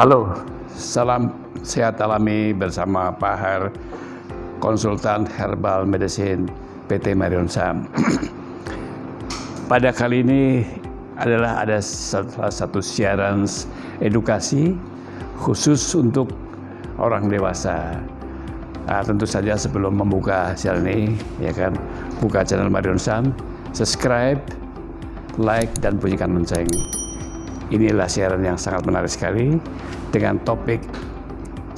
Halo, salam sehat alami bersama Pak Har, konsultan herbal medicine PT Marion Sam. Pada kali ini ada salah satu siaran edukasi khusus untuk orang dewasa. Nah, tentu saja sebelum membuka siaran ini, ya kan, buka channel Marion Sam, subscribe, like, dan bunyikan lonceng. Inilah siaran yang sangat menarik sekali dengan topik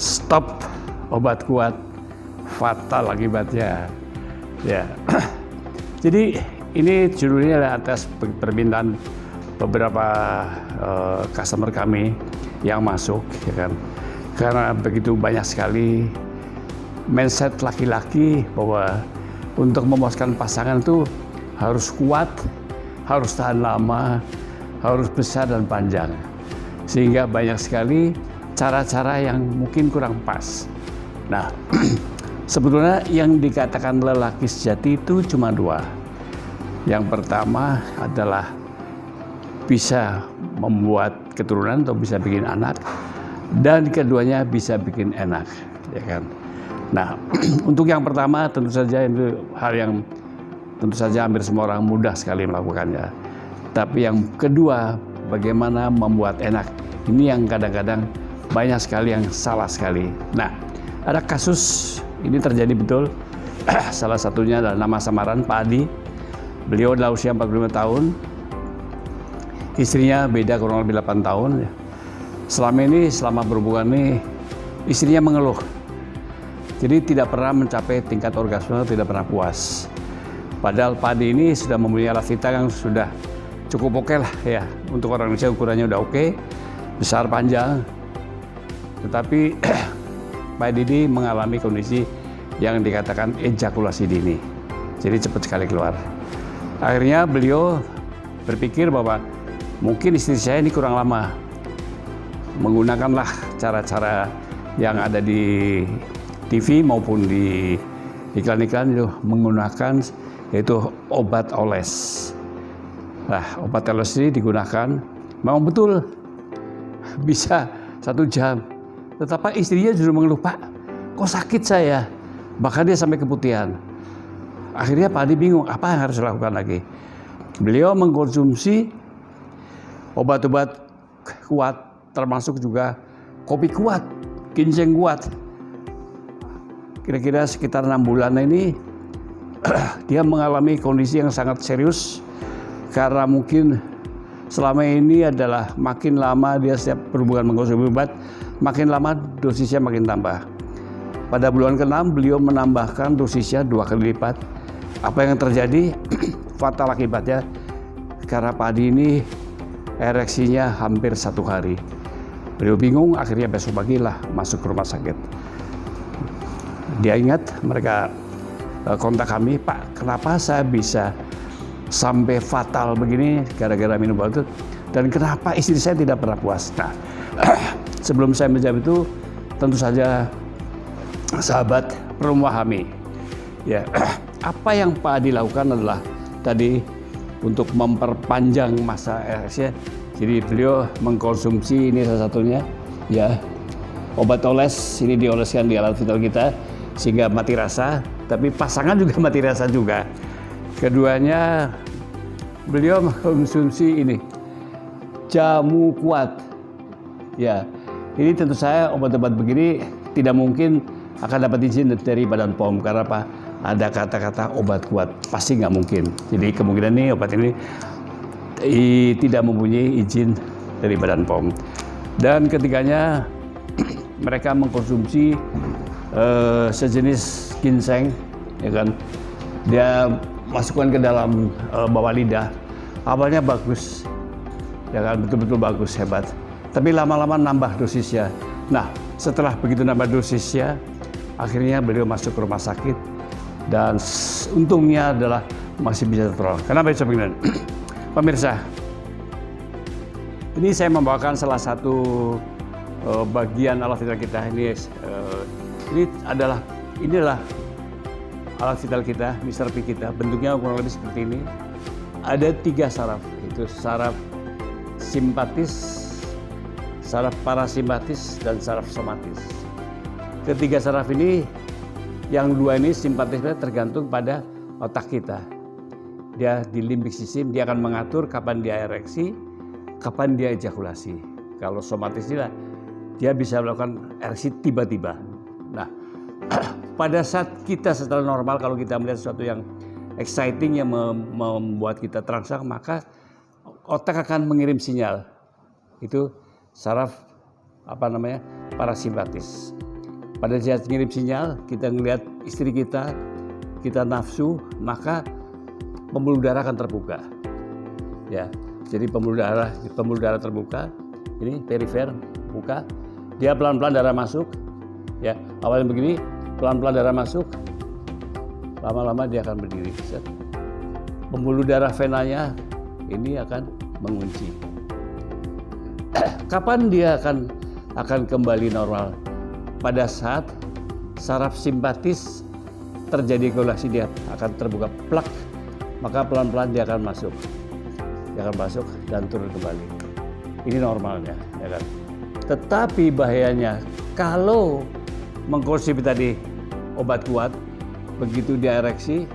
stop obat kuat fatal akibatnya. Ya, jadi ini judulnya adalah atas permintaan beberapa customer kami yang masuk, ya kan? Karena begitu banyak sekali mindset laki-laki bahwa untuk memuaskan pasangan itu harus kuat, harus tahan lama, harus besar dan panjang, sehingga banyak sekali cara-cara yang mungkin kurang pas. Nah, sebetulnya yang dikatakan lelaki sejati itu cuma dua. Yang pertama adalah bisa membuat keturunan atau bisa bikin anak, dan keduanya bisa bikin enak, ya kan. Nah, untuk yang pertama tentu saja itu hal yang tentu saja hampir semua orang mudah sekali melakukannya. Tapi yang kedua, bagaimana membuat enak. Ini yang kadang-kadang banyak sekali yang salah sekali. Nah, ada kasus ini terjadi betul. Salah satunya adalah nama samaran Pak Adi. Beliau adalah usia 45 tahun. Istrinya beda kurang lebih 8 tahun. Selama berhubungan ini, istrinya mengeluh. Jadi tidak pernah mencapai tingkat orgasme, tidak pernah puas. Padahal Pak Adi ini sudah mempunyai alat vital yang sudah cukup oke lah ya, untuk orang Indonesia ukurannya udah oke, besar panjang. Tetapi Pak Didi mengalami kondisi yang dikatakan ejakulasi dini, jadi cepat sekali keluar. Akhirnya beliau berpikir bahwa mungkin istri saya ini kurang lama, menggunakanlah cara-cara yang ada di TV maupun di iklan-iklan itu, menggunakan yaitu obat oles. Nah, obat oles ini digunakan, memang betul bisa 1 jam. Tetapi istrinya justru mengeluh, Pak, kok sakit saya? Bahkan dia sampai keputihan. Akhirnya Pak Adi bingung, apa yang harus dilakukan lagi? Beliau mengkonsumsi obat-obat kuat, termasuk juga kopi kuat, ginseng kuat. Kira-kira sekitar 6 bulan ini, dia mengalami kondisi yang sangat serius. Karena mungkin selama ini adalah makin lama dia setiap berhubungan mengkonsumsi obat, makin lama dosisnya makin tambah. Pada bulan ke-6 beliau menambahkan dosisnya 2 kali lipat. Apa yang terjadi? Fatal akibatnya, karena Pak Adi ini ereksinya hampir 1 hari. Beliau bingung, akhirnya besok pagi lah masuk ke rumah sakit. Dia ingat, mereka kontak kami, Pak, kenapa saya bisa sampai fatal begini gara-gara minum obat itu, dan kenapa istri saya tidak pernah puas. Nah, sebelum saya menjawab itu, tentu saja sahabat perlu memahami ya, apa yang Pak Adi lakukan adalah tadi untuk memperpanjang masa ereksinya. Jadi beliau mengkonsumsi ini salah satunya ya, obat oles. Ini dioleskan di alat vital kita sehingga mati rasa, tapi pasangan juga mati rasa juga. Keduanya beliau mengkonsumsi ini jamu kuat. Ya, ini tentu saya obat-obat begini tidak mungkin akan dapat izin dari Badan POM, karena apa? Ada kata-kata obat kuat, pasti nggak mungkin. Jadi kemungkinan ini obat ini tidak mempunyai izin dari Badan POM. Dan ketiganya mereka mengkonsumsi sejenis ginseng, ya kan? Dia masukkan ke dalam bawah lidah. Awalnya bagus, ya kan, betul-betul bagus, hebat. Tapi lama-lama nambah dosisnya. Nah, setelah begitu nambah dosisnya, akhirnya beliau masuk ke rumah sakit, dan untungnya adalah masih bisa tertolong. Kenapa bisa begini? Pemirsa, ini saya membawakan salah satu bagian alat vital kita. Ini adalah alat vital kita, Mr. P kita, bentuknya kurang lebih seperti ini. Ada 3 saraf, itu saraf simpatis, saraf parasimpatis dan saraf somatis. Ketiga saraf ini, yang dua ini simpatisnya tergantung pada otak kita. Dia di limbik sistem, dia akan mengatur kapan dia ereksi, kapan dia ejakulasi. Kalau somatis dia bisa melakukan ereksi tiba-tiba. Nah, pada saat kita secara normal, kalau kita melihat sesuatu yang exciting yang membuat kita terangsang, maka otak akan mengirim sinyal. Itu saraf parasimpatis. Pada saat mengirim sinyal, kita melihat istri kita nafsu, maka pembuluh darah akan terbuka. Ya, jadi pembuluh darah terbuka. Ini perifer buka. Dia pelan-pelan darah masuk. Ya, awalnya begini, pelan-pelan darah masuk. Lama-lama dia akan berdiri. Pembuluh darah venanya ini akan mengunci. Kapan dia akan kembali normal? Pada saat saraf simpatis terjadi ejakulasi, dia akan terbuka plak, maka pelan-pelan dia akan masuk. Dia akan masuk dan turun kembali. Ini normalnya, ya kan? Tetapi bahayanya kalau mengkonsumsi tadi obat kuat, begitu dia ereksi,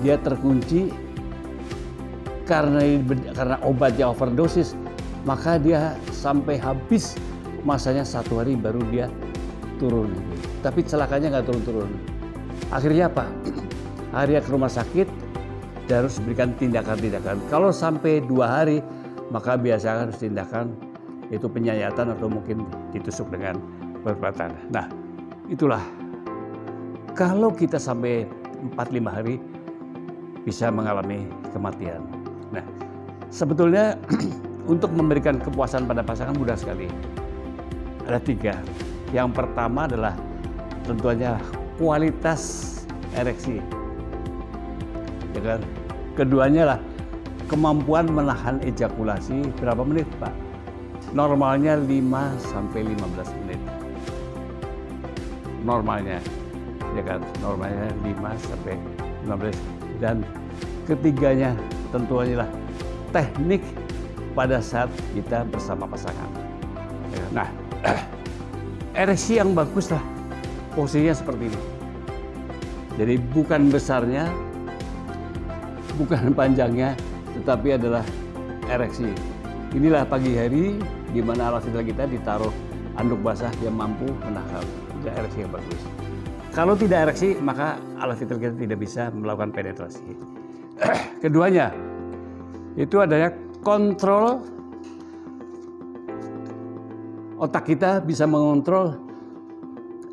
dia terkunci karena obatnya overdosis, maka dia sampai habis masanya 1 hari baru dia turun. Tapi celakanya nggak turun-turun. Akhirnya apa? Akhirnya ke rumah sakit, dia harus berikan tindakan-tindakan. Kalau sampai 2 hari, maka biasanya harus tindakan itu penyayatan atau mungkin ditusuk dengan perkuatan. Nah, itulah. Kalau kita sampai 4-5 hari bisa mengalami kematian. Nah, sebetulnya untuk memberikan kepuasan pada pasangan mudah sekali. Ada 3. Yang pertama adalah tentunya kualitas ereksi. Ya kan? Keduanya lah kemampuan menahan ejakulasi berapa menit, Pak? Normalnya 5-15 menit. Normalnya. Ya kan? Normalnya 5-15. Dan ketiganya tentunya lah teknik pada saat kita bersama pasangan. Ya, nah, ereksi yang bagus lah posisinya seperti ini. Jadi bukan besarnya, bukan panjangnya, tetapi adalah ereksi. Inilah pagi hari di mana alat vital kita ditaruh anduk basah yang mampu menahan. Itu ereksi yang bagus. Kalau tidak ereksi, maka alat vital kita tidak bisa melakukan penetrasi. Keduanya, itu adanya kontrol. Otak kita bisa mengontrol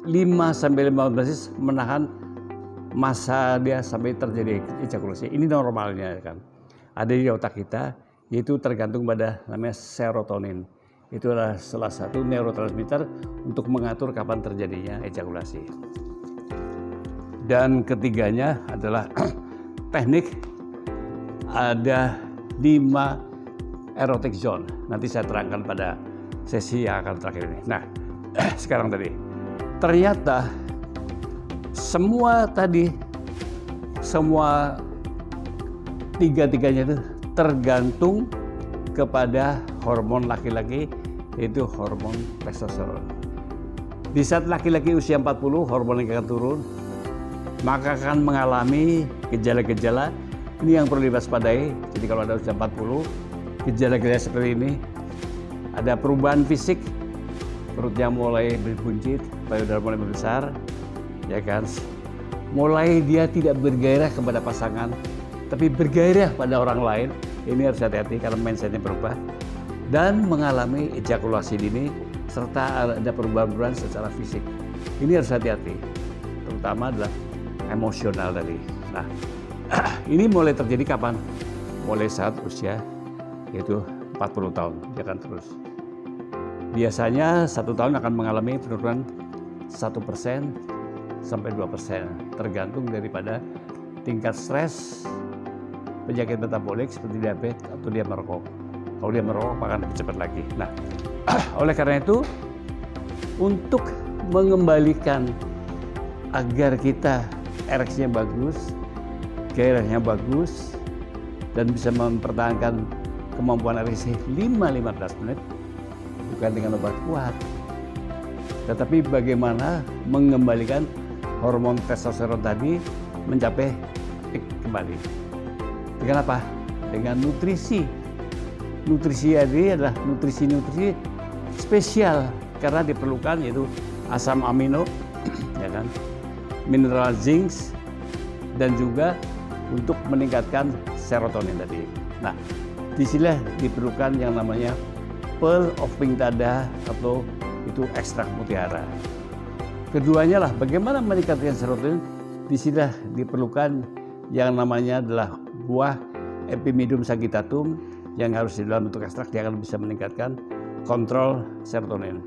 5-15 menahan masa dia sampai terjadi ejakulasi. Ini normalnya kan. Ada di otak kita, yaitu tergantung pada namanya serotonin. Itu adalah salah satu neurotransmitter untuk mengatur kapan terjadinya ejakulasi. Dan ketiganya adalah teknik ada 5 erotic zone. Nanti saya terangkan pada sesi yang akan terakhir ini. Nah, sekarang tadi ternyata semua tiga-tiganya itu tergantung kepada hormon laki-laki, yaitu hormon testosteron. Di saat laki-laki usia 40, hormonnya akan turun, maka akan mengalami gejala-gejala ini yang perlu diwaspadai. Jadi kalau ada usia 40, gejala-gejala seperti ini, ada perubahan fisik, perutnya mulai berbuncit, payudara mulai membesar, ya kan? Mulai dia tidak bergairah kepada pasangan, tapi bergairah pada orang lain. Ini harus hati-hati karena mindsetnya berubah dan mengalami ejakulasi dini serta ada perubahan-perubahan secara fisik. Ini harus hati-hati, terutama adalah emosional tadi. Nah, ini mulai terjadi kapan? Mulai saat usia yaitu 40 tahun, dia akan terus. Biasanya 1 tahun akan mengalami penurunan 1% sampai 2%, tergantung daripada tingkat stres, penyakit metabolik seperti diabetes atau dia merokok. Kalau dia merokok akan lebih cepat lagi. Nah, oleh karena itu, untuk mengembalikan agar kita ereksinya bagus, gairahnya bagus, dan bisa mempertahankan kemampuan ereksi 5-15 menit, bukan dengan obat kuat, tetapi bagaimana mengembalikan hormon testosteron tadi mencapai peak kembali. Dengan apa? Dengan nutrisi. Nutrisi ini adalah nutrisi spesial karena diperlukan, yaitu asam amino, ya kan, mineral zinc, dan juga untuk meningkatkan serotonin tadi. Nah, disinilah diperlukan yang namanya pearl of pink dada atau itu ekstrak mutiara. Keduanya lah bagaimana meningkatkan serotonin, disinilah diperlukan yang namanya adalah buah Epimedium sagittatum yang harus di dalam bentuk ekstrak, dia akan bisa meningkatkan kontrol serotonin.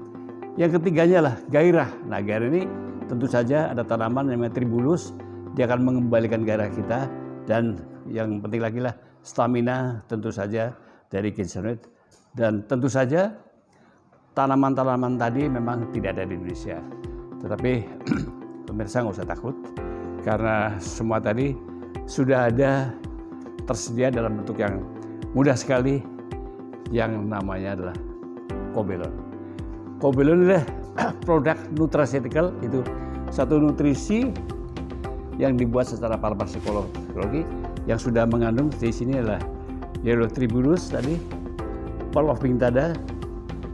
Yang ketiganya lah gairah. Nah, gairah ini tentu saja ada tanaman yang namanya tribulus, dia akan mengembalikan gairah kita, dan yang penting lagi lah stamina tentu saja dari ginseng. Dan tentu saja tanaman-tanaman tadi memang tidak ada di Indonesia. Tetapi pemirsa nggak usah takut, karena semua tadi sudah ada tersedia dalam bentuk yang mudah sekali, yang namanya adalah Kobelon. Kobelon adalah produk nutraceutical, itu satu nutrisi yang dibuat secara farmakologi yang sudah mengandung di sini adalah yellow tribulus tadi, pearl of pink dada,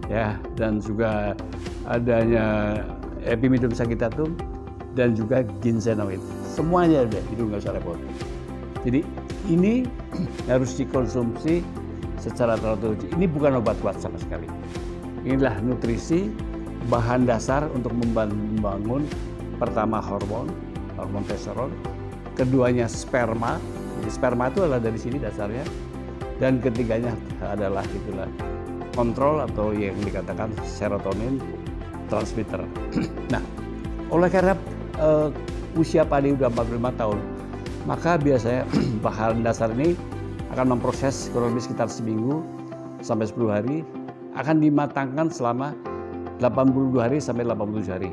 ya, dan juga adanya Epimedium sagittatum dan juga ginsenoid. Semuanya ada, itu nggak usah repot. Jadi ini harus dikonsumsi secara teratur. Ini bukan obat kuat sama sekali. Inilah nutrisi, bahan dasar untuk membangun pertama hormon testosteron, keduanya sperma. Jadi sperma itu adalah dari sini dasarnya, dan ketiganya adalah itulah kontrol atau yang dikatakan serotonin transmitter. Nah, oleh karena usia padi udah 45 tahun, maka biasanya bahan dasar ini akan memproses kurang lebih sekitar seminggu sampai 10 hari, akan dimatangkan selama 82 hari sampai 87 hari.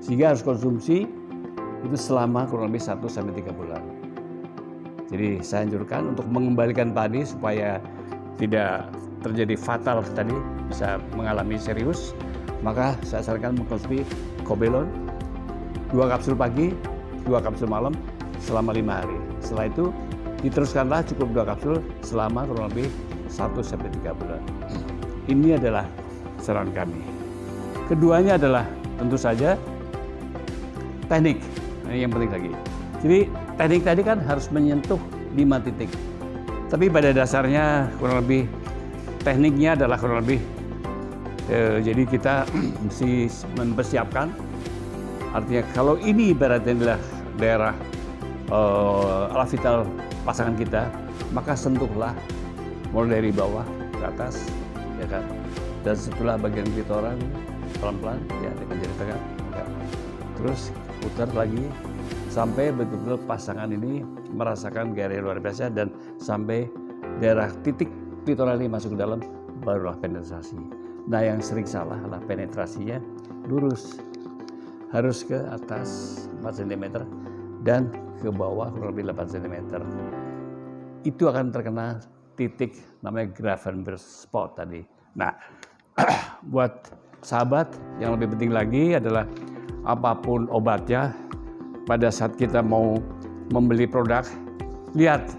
Sehingga harus konsumsi itu selama kurang lebih 1 sampai 3 bulan. Jadi saya anjurkan untuk mengembalikan padi supaya tidak terjadi fatal tadi, bisa mengalami serius, maka saya sarankan mengkonsumsi Kobelon 2 kapsul pagi, 2 kapsul malam selama 5 hari. Setelah itu diteruskanlah cukup 2 kapsul selama kurang lebih 1 sampai 3 bulan. Ini adalah saran kami. Keduanya adalah tentu saja teknik. Nah, yang penting lagi. Jadi teknik tadi kan harus menyentuh 5 titik. Tapi pada dasarnya kurang lebih tekniknya adalah kurang lebih jadi kita mesti mempersiapkan. Artinya kalau ini ibaratnya adalah daerah ala vital pasangan kita, maka sentuhlah mulai dari bawah ke atas, ya kan, dan setelah bagian klitoran pelan-pelan, ya, dengan jari tangan, ya. Terus putar lagi sampai betul-betul pasangan ini merasakan gairah luar biasa, dan sampai daerah titik klitoral ini masuk ke dalam, barulah penetrasi. Nah, yang sering salah adalah penetrasinya lurus, harus ke atas 4 cm dan ke bawah kurang lebih 8 cm. Itu akan terkena titik namanya Gravenberg spot tadi. Nah, buat sahabat, yang lebih penting lagi adalah apapun obatnya, pada saat kita mau membeli produk, lihat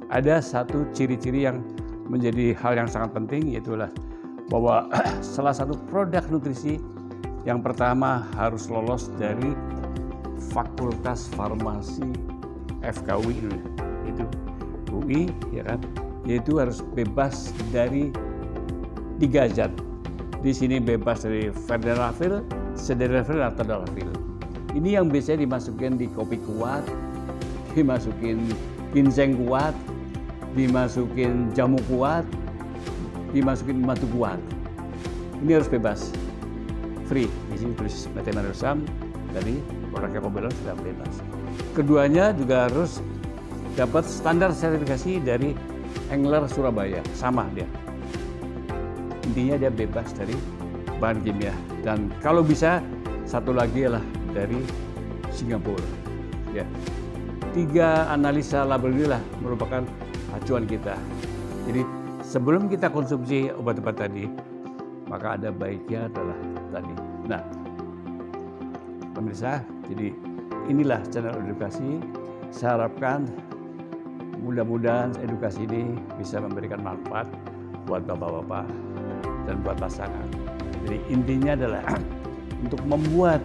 ada satu ciri-ciri yang menjadi hal yang sangat penting, yaitu bahwa salah satu produk nutrisi yang pertama harus lolos dari Fakultas Farmasi FKUI itu UI, ya kan, yaitu harus bebas dari 3 zat. Di sini bebas dari vardenafil, sildenafil, atau tadalafil. Ini yang biasanya dimasukin di kopi kuat, dimasukin ginseng kuat, dimasukin jamu kuat, dimasukin madu kuat. Ini harus bebas, free. Di sini tulis PT Marion Sam, dari produknya Kobelon sudah bebas. Keduanya juga harus dapat standar sertifikasi dari Engler Surabaya, sama dia. Intinya dia bebas dari bahan kimia. Dan kalau bisa satu lagi adalah dari Singapura. Ya. 3 analisa label inilah merupakan acuan kita. Jadi sebelum kita konsumsi obat-obat tadi, maka ada baiknya adalah tadi. Nah, pemirsa, jadi inilah channel edukasi. Saya harapkan mudah-mudahan edukasi ini bisa memberikan manfaat buat bapak-bapak dan buat pasangan. Jadi intinya adalah untuk membuat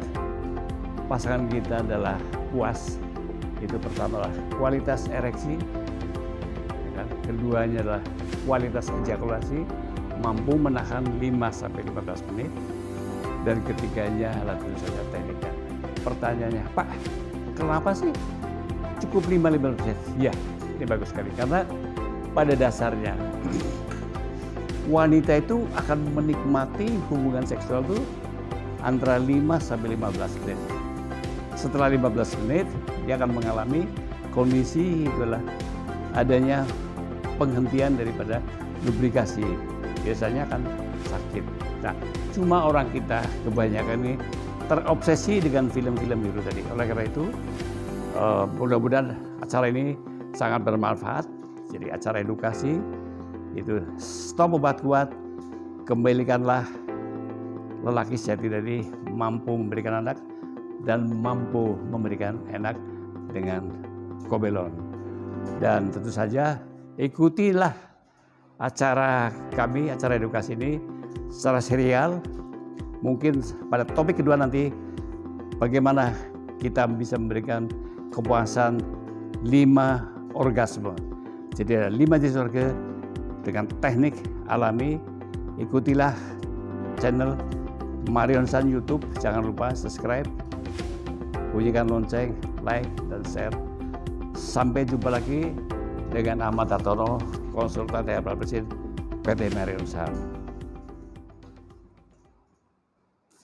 pasangan kita adalah puas. Itu pertama lah kualitas ereksi, ya kan? Keduanya adalah kualitas ejakulasi, mampu menahan 5-15 menit, dan ketiganya adalah tentu saja tekniknya. Pertanyaannya, Pak, kenapa sih cukup 5-15 menit? Ya, ini bagus sekali karena pada dasarnya wanita itu akan menikmati hubungan seksual itu antara 5-15 menit. Setelah 15 menit, dia akan mengalami kondisi itulah adanya penghentian daripada lubrikasi. Biasanya akan sakit. Nah, cuma orang kita kebanyakan ini terobsesi dengan film-film itu tadi. Oleh karena itu, mudah-mudahan acara ini sangat bermanfaat. Jadi acara edukasi itu stop obat kuat, kembalikanlah lelaki sejati tadi mampu memberikan anak dan mampu memberikan enak dengan Kobelon. Dan tentu saja ikutilah acara kami, acara edukasi ini secara serial. Mungkin pada topik kedua nanti bagaimana kita bisa memberikan kepuasan 5 orgasme. Jadi ada 5 jenis orgasme dengan teknik alami. Ikutilah channel Marion San YouTube, jangan lupa subscribe, bunyikan lonceng, like, dan share. Sampai jumpa lagi dengan Ahmad Hartono, konsultan herbal medicine PT Marion San.